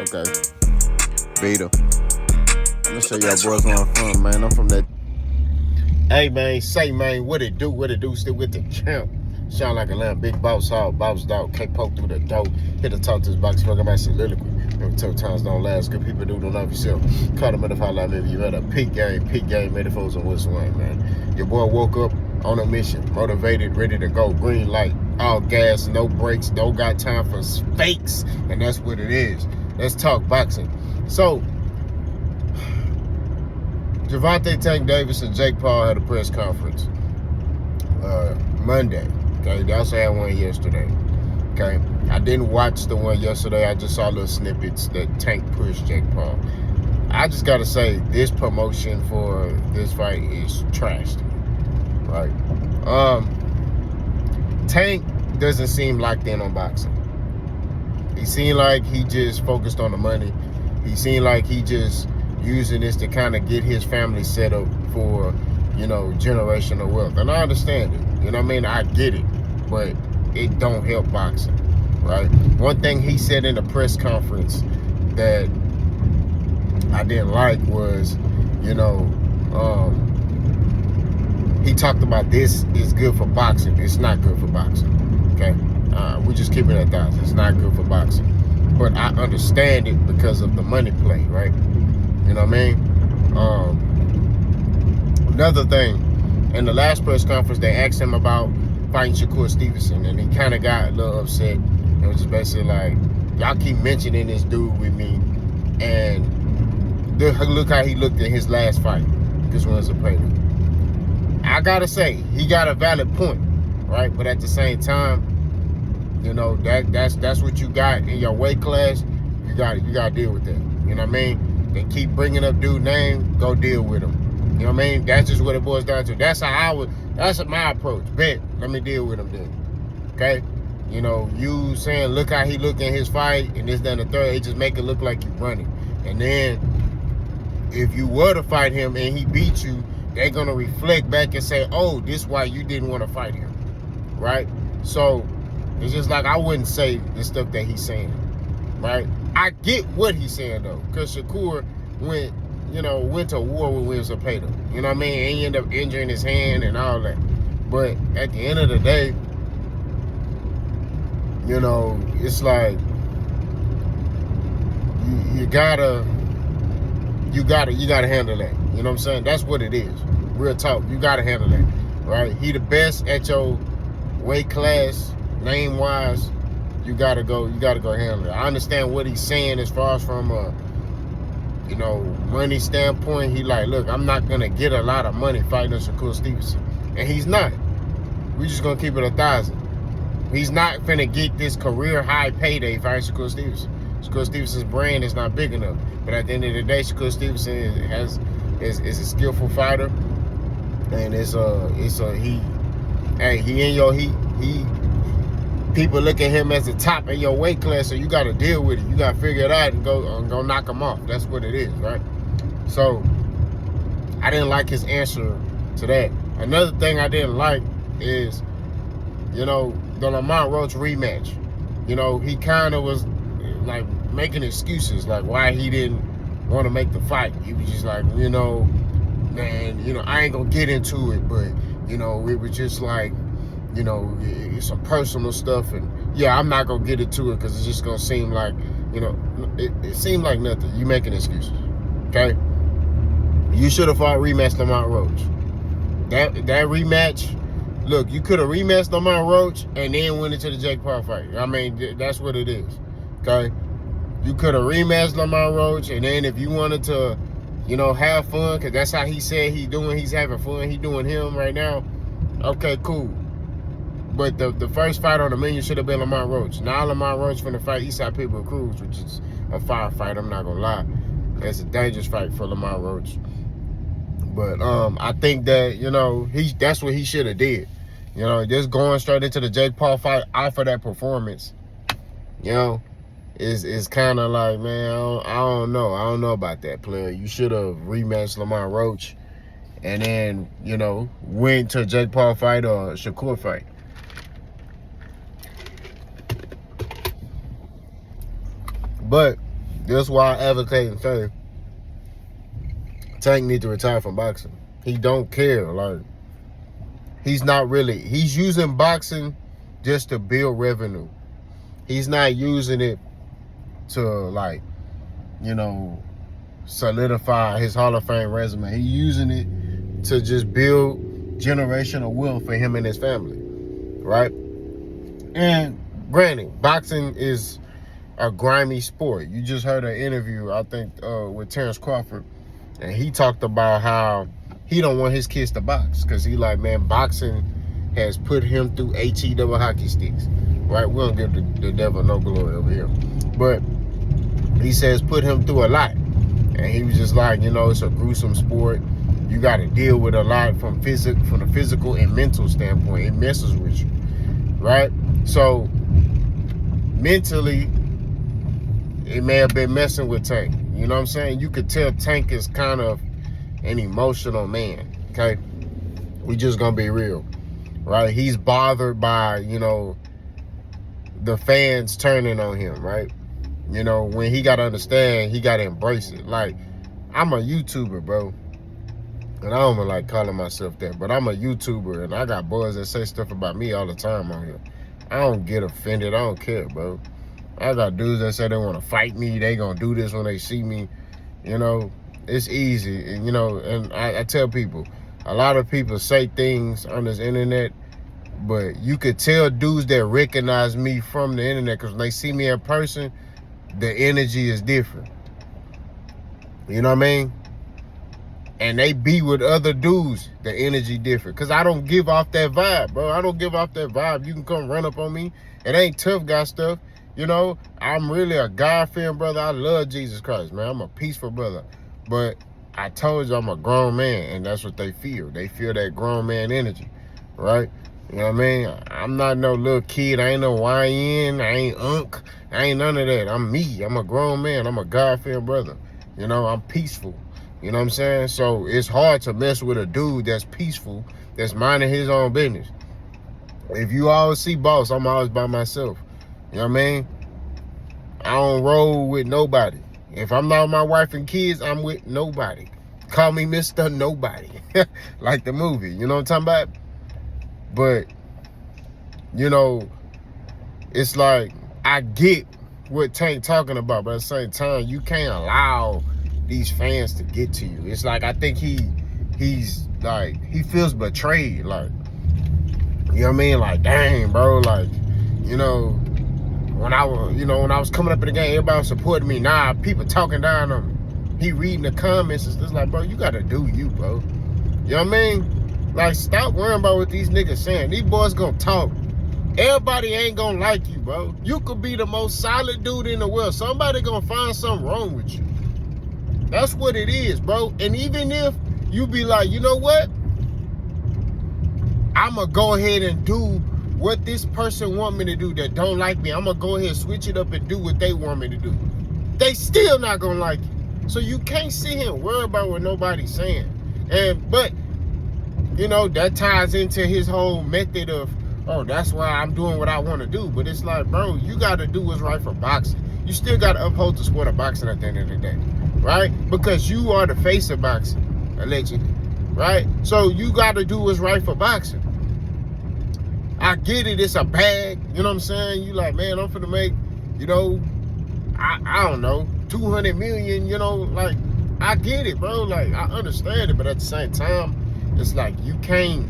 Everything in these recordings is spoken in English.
Okay. Beta. I'm gonna show y'all boys where I'm from, man. I'm from that. Hey, man, say, man, what it do, still with the champ. Sound like a lamb, big boss hog, boss dog, can't poke through the door. Here to talk to this box, fuck about soliloquy. Remember, tough times don't last, good people do, don't love yourself. Call them in the highlight, maybe you had a peak game, metaphors on what's one, man. Your boy woke up on a mission, motivated, ready to go, green light, all gas, no brakes, don't got time for fakes, and that's what it is. Let's talk boxing. So, Gervonta Davis and Jake Paul had a press conference Monday. Okay, they also had one yesterday. Okay, I didn't watch the one yesterday. I just saw little snippets that Tank pushed Jake Paul. I just gotta say, this promotion for this fight is trash to me. Right? Tank doesn't seem locked in on boxing. He seemed like he just focused on the money. He seemed like he just using this to kind of get his family set up for, generational wealth. And I understand it. You know what I mean? I get it. But it don't help boxing, right? One thing he said in the press conference that I didn't like was, he talked about this is good for boxing. It's not good for boxing, okay? We just keep it at 1,000. It's not good for boxing. But I understand it because of the money play, right? You know what I mean? Another thing, in the last press conference, they asked him about fighting Shakur Stevenson, and he kind of got a little upset. It was just basically like, y'all keep mentioning this dude with me, and look how he looked in his last fight. This one's a painter. I gotta say, he got a valid point, right? But at the same time, that's what you got in your weight class. You gotta deal with that. You know what I mean? They keep bringing up dude name, go deal with him. You know what I mean? That's just what it boils down to. That's my approach. Bet, let me deal with him then. Okay? You saying, look how he looked in his fight, and this, that, and the third, it just make it look like you running. And then, if you were to fight him and he beat you, they're gonna reflect back and say, oh, this is why you didn't want to fight him. Right? So, it's just like I wouldn't say the stuff that he's saying. Right? I get what he's saying though, because Shakur went to war with Williams Zapata. You know what I mean? And he ended up injuring his hand and all that. But at the end of the day, it's like you gotta handle that. You know what I'm saying? That's what it is. Real talk. You gotta handle that. Right? He the best at your weight class, name wise. You gotta go handle it. I understand what he's saying as far as from a money standpoint. He like, look, I'm not gonna get a lot of money fighting Shakur Stevenson. And he's not. We just gonna keep it 1,000. He's not finna get this career high payday fighting Shakur Stevenson. Shakur Stevenson's brand is not big enough. But at the end of the day, Shakur Stevenson is a skillful fighter. And people look at him as the top in your weight class, so you got to deal with it. You got to figure it out and go knock him off. That's what it is, right? So, I didn't like his answer to that. Another thing I didn't like is, the Lamont Roach rematch. He kind of was, like, making excuses, like, why he didn't want to make the fight. He was just like, man, I ain't going to get into it, but, it was just like, it's some personal stuff, and yeah, I'm not gonna get into it because it's just gonna seem like, it seemed like nothing. You making excuses, okay? You should have fought rematch Lamont Roach. That rematch, look, you could have rematched Lamont Roach and then went into the Jake Paul fight. I mean, that's what it is, okay? You could have rematched Lamont Roach, and then if you wanted to, have fun, because that's how he said he's having fun, he doing him right now, okay, cool. But the first fight on the menu should have been Lamont Roach. Now Lamont Roach finna fight Eastside Pitbull Cruz, which is a fire fight, I'm not gonna lie. It's a dangerous fight for Lamont Roach. But I think that, that's what he should have did. Just going straight into the Jake Paul fight off of that performance, is kind of like, man, I don't know. I don't know about that, player. You should have rematched Lamont Roach and then, went to a Jake Paul fight or a Shakur fight. But That's why I advocate and say Tank need to retire from boxing. He don't care. Like, he's using boxing just to build revenue. He's not using it to, like, solidify his Hall of Fame resume. He's using it to just build generational wealth for him and his family, right? And granted, boxing is a grimy sport. You just heard an interview, I think, with Terrence Crawford, and he talked about how he don't want his kids to box because he like, man, boxing has put him through HE double hockey sticks, right? We don't give the devil no glory over here, but he says put him through a lot, and he was just like, it's a gruesome sport. You got to deal with a lot from the physical and mental standpoint. It messes with you, right? So mentally, it may have been messing with Tank. You know what I'm saying? You could tell Tank is kind of an emotional man, okay? We just gonna be real, right? He's bothered by, the fans turning on him, right? When he gotta understand, he gotta embrace it. Like, I'm a YouTuber, bro. And I don't even like calling myself that, but I'm a YouTuber, and I got boys that say stuff about me all the time on here. I don't get offended. I don't care, bro. I got dudes that say they want to fight me. They gonna do this when they see me. It's easy. And, and I tell people, a lot of people say things on this internet, but you could tell dudes that recognize me from the internet because when they see me in person, the energy is different. You know what I mean? And they be with other dudes, the energy different. Because I don't give off that vibe, bro. I don't give off that vibe. You can come run up on me. It ain't tough guy stuff. I'm really a God-fearing brother. I love Jesus Christ, man. I'm a peaceful brother. But I told you I'm a grown man, and that's what they feel. They feel that grown man energy, right? You know what I mean? I'm not no little kid. I ain't no YN. I ain't unk. I ain't none of that. I'm me. I'm a grown man. I'm a God-fearing brother. I'm peaceful. You know what I'm saying? So it's hard to mess with a dude that's peaceful, that's minding his own business. If you always see boss, I'm always by myself. You know what I mean? I don't roll with nobody. If I'm not with my wife and kids, I'm with nobody. Call me Mr. Nobody. Like the movie. You know what I'm talking about? But, it's like, I get what Tank talking about, but at the same time, you can't allow these fans to get to you. It's like, I think he's like, he feels betrayed. Like, you know what I mean? Like, dang, bro. Like, when I was coming up in the game, everybody was supporting me. Nah, people talking down on me. He reading the comments. It's like, bro, you got to do you, bro. You know what I mean? Like, stop worrying about what these niggas saying. These boys gonna talk. Everybody ain't gonna like you, bro. You could be the most solid dude in the world. Somebody gonna find something wrong with you. That's what it is, bro. And even if you be like, you know what? I'm gonna go ahead and do what this person want me to do that don't like me. I'm gonna go ahead and switch it up and do what they want me to do. They still not gonna like you. So you can't sit here and worry about what nobody's saying. But that ties into his whole method of, oh, that's why I'm doing what I want to do. But it's like, bro, you got to do what's right for boxing. You still got to uphold the sport of boxing at the end of the day, right? Because you are the face of boxing, allegedly, right? So you got to do what's right for boxing. I get it. It's a bag. You know what I'm saying? You like, man, I'm finna make, I don't know, 200 million, like, I get it, bro. Like, I understand it. But at the same time, it's like, you can't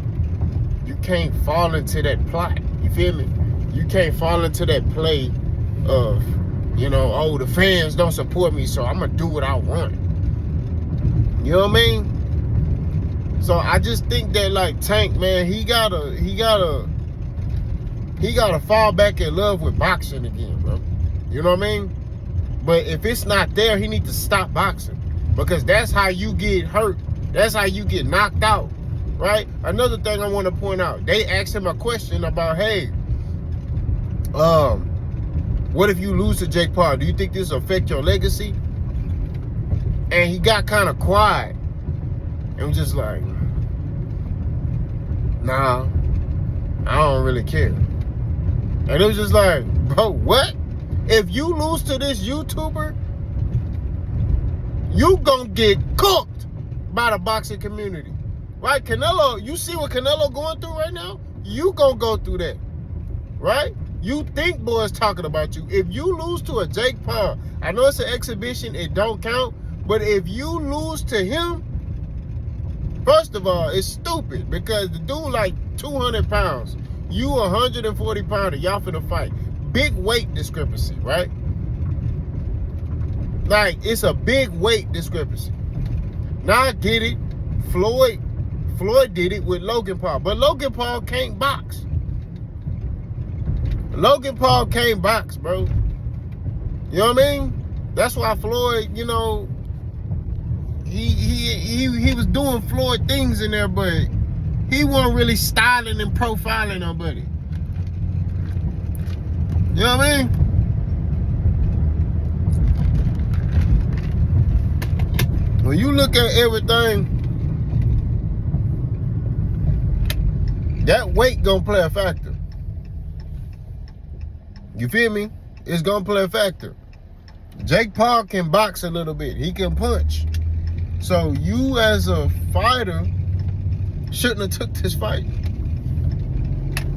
fall into that plot. You feel me? You can't fall into that play of, oh, the fans don't support me, so I'm gonna do what I want. You know what I mean? So I just think that, like, Tank, man, he gotta fall back in love with boxing again, bro. You know what I mean? But if it's not there, he needs to stop boxing, because that's how you get hurt. That's how you get knocked out, right? Another thing I want to point out, they asked him a question about, hey, what if you lose to Jake Paul? Do you think this will affect your legacy? And he got kind of quiet and was just like, nah, I don't really care. And it was just like, bro, what? If you lose to this YouTuber, you gonna get cooked by the boxing community. Right? Canelo, you see what Canelo going through right now? You gonna go through that. Right? You think boys talking about you. If you lose to a Jake Paul, I know it's an exhibition, it don't count, but if you lose to him, first of all, it's stupid because the dude like 200 pounds. You 140 pounder. Y'all finna fight. Big weight discrepancy, right? Like, it's a big weight discrepancy. Now I get it. Floyd did it with Logan Paul. But Logan Paul can't box. Logan Paul can't box, bro. You know what I mean? That's why Floyd, you know, he was doing Floyd things in there, but he wasn't really styling and profiling nobody. You know what I mean? When you look at everything, that weight gonna play a factor. You feel me? It's gonna play a factor. Jake Paul can box a little bit. He can punch. So you as a fighter shouldn't have took this fight.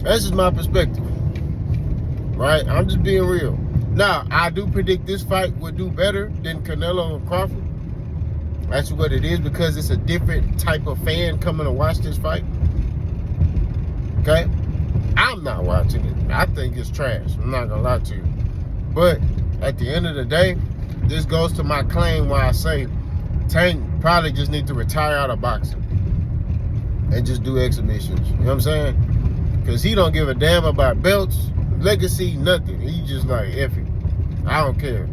That's just my perspective. Right? I'm just being real. Now, I do predict this fight will do better than Canelo and Crawford. That's what it is because it's a different type of fan coming to watch this fight. Okay? I'm not watching it. I think it's trash. I'm not gonna lie to you. But at the end of the day, this goes to my claim where I say Tank probably just need to retire out of boxing and just do exhibitions. You know what I'm saying? Because he don't give a damn about belts, legacy, nothing. He just like, F it. I don't care.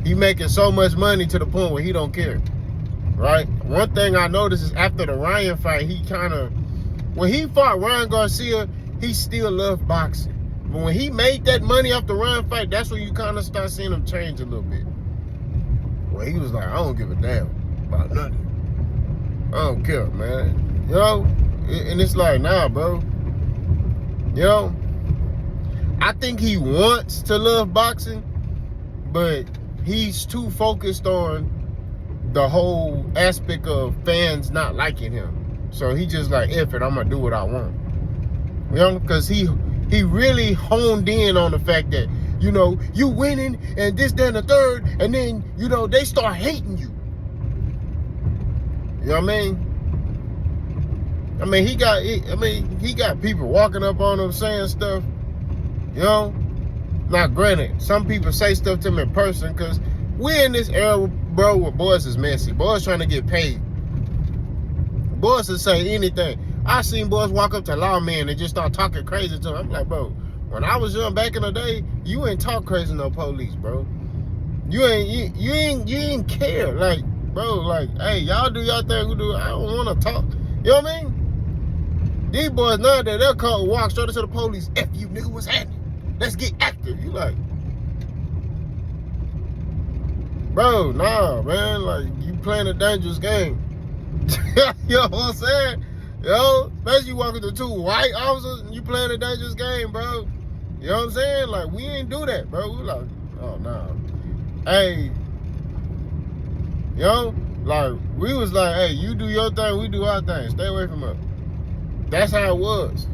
He making so much money to the point where he don't care. Right? One thing I noticed is after the Ryan fight, he kind of, when he fought Ryan Garcia, he still loved boxing. But when he made that money off the Ryan fight, that's when you kind of start seeing him change a little bit. Well, he was like, I don't give a damn about nothing. I don't care, man. You know? And it's like, nah, bro. You know? I think he wants to love boxing, but he's too focused on the whole aspect of fans not liking him. So he just like, F it, I'm going to do what I want. You know? Because he really honed in on the fact that, you know, you winning and this, that, and the third, and then, you know, they start hating you. You know what I mean? He got people walking up on him saying stuff, you know? Now, granted, some people say stuff to him in person because we're in this era, bro, where boys is messy. Boys trying to get paid. Boys will say anything. I seen boys walk up to lawmen and just start talking crazy to him. I'm like, bro, when I was young back in the day, you ain't talk crazy to no police, bro. You ain't care. Like, bro, like, hey, y'all do y'all thing, we do. I don't want to talk. You know what I mean? These boys nowadays, they'll call, walk straight into the police. F you, nigga, what's happening? Let's get active. You like, bro, nah, man. Like, you playing a dangerous game. You know what I'm saying? Yo, especially you walking to two white officers and you playing a dangerous game, bro. You know what I'm saying? Like, we ain't do that, bro. We like, oh, nah. Hey, yo, like, we was like, hey, you do your thing, we do our thing. Stay away from us. That's how it was.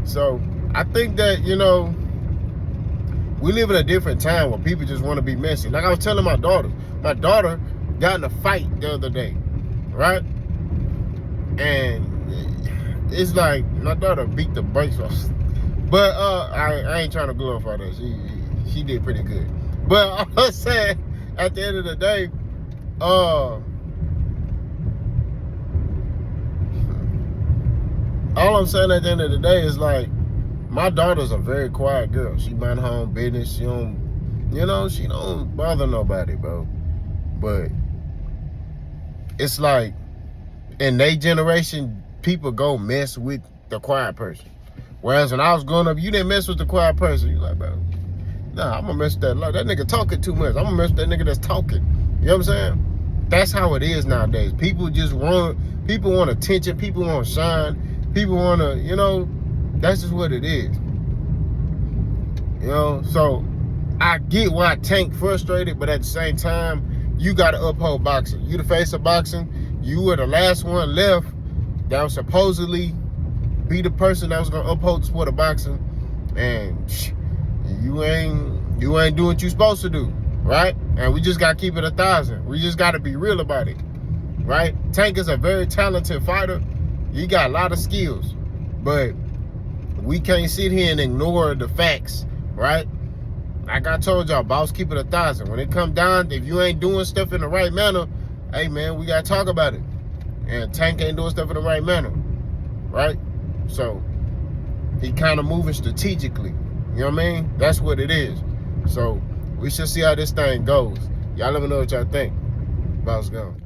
So, I think that, you know, we live in a different time where people just want to be messy. Like I was telling my daughter got in a fight the other day, right? And it's like, my daughter beat the brakes off. But I ain't trying to glorify that. She did pretty good. But I'm saying, at the end of the day, all I'm saying at the end of the day is like, my daughter's a very quiet girl. She mind her own business. She don't bother nobody, bro. But it's like, in their generation, people go mess with the quiet person. Whereas when I was growing up, you didn't mess with the quiet person. You like, bro, nah, I'm gonna mess with that. Like, that nigga talking too much. I'm gonna mess with that nigga that's talking. You know what I'm saying? That's how it is nowadays. People want attention. People want shine. People want to, you know, that's just what it is. You know, so I get why Tank frustrated, but at the same time, you got to uphold boxing. You the face of boxing. You were the last one left that was supposedly be the person that was gonna uphold the sport of boxing, and you ain't doing what you supposed to do, right? And we just gotta keep it 1,000. We just gotta be real about it, right? Tank is a very talented fighter. He got a lot of skills, but we can't sit here and ignore the facts, right? Like I told y'all, boss, keep it 1,000. When it come down, if you ain't doing stuff in the right manner, hey man, we gotta talk about it. And Tank ain't doing stuff in the right manner, right? So he kind of moving strategically. You know what I mean? That's what it is. So we should see how this thing goes. Y'all let me know what y'all think. Boss gone.